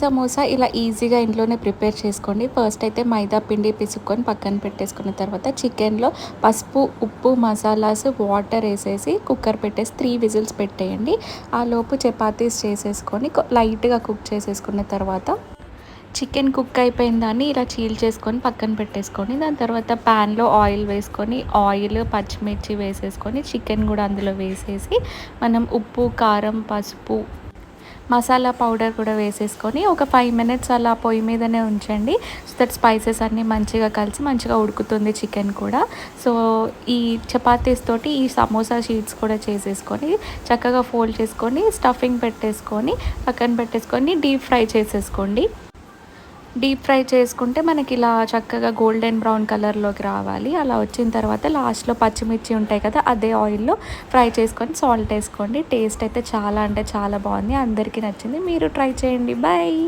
సమోసా ఇలా ఈజీగా ఇంట్లోనే ప్రిపేర్ చేసుకోండి. ఫస్ట్ అయితే మైదా పిండి పిసుక్కొని పక్కన పెట్టేసుకున్న తర్వాత చికెన్లో పసుపు, ఉప్పు, మసాలాస్, వాటర్ వేసేసి కుక్కర్ పెట్టేసి 3 విజిల్స్ పెట్టేయండి. ఆ లోపు చపాతీస్ చేసేసుకొని లైట్గా కుక్ చేసేసుకున్న తర్వాత చికెన్ కుక్ అయిపోయిన దాన్ని ఇలా చేసుకొని పక్కన పెట్టేసుకొని దాని తర్వాత ప్యాన్లో ఆయిల్ వేసుకొని పచ్చిమిర్చి వేసేసుకొని చికెన్ కూడా అందులో వేసేసి మనం ఉప్పు, కారం, పసుపు, మసాలా పౌడర్ కూడా వేసేసుకొని ఒక 5 మినిట్స్ అలా పొయ్యి మీదనే ఉంచండి. సో దట్ స్పైసెస్ అన్నీ మంచిగా కలిసి మంచిగా ఉడుకుతుంది చికెన్ కూడా. సో ఈ చపాతీస్ తోటి ఈ సమోసా షీట్స్ కూడా చేసేసుకొని చక్కగా ఫోల్డ్ చేసుకొని స్టఫింగ్ పెట్టేసుకొని పక్కన పెట్టేసుకొని డీప్ ఫ్రై చేసేసుకోండి. డీప్ ఫ్రై చేసుకుంటే మనకి ఇలా చక్కగా గోల్డెన్ బ్రౌన్ కలర్లోకి రావాలి. అలా వచ్చిన తర్వాత లాస్ట్లో పచ్చిమిర్చి ఉంటాయి కదా, అదే ఆయిల్లో ఫ్రై చేసుకొని సాల్ట్ వేసుకోండి. టేస్ట్ అయితే చాలా అంటే చాలా బాగుంది, అందరికీ నచ్చింది. మీరు ట్రై చేయండి. బాయ్.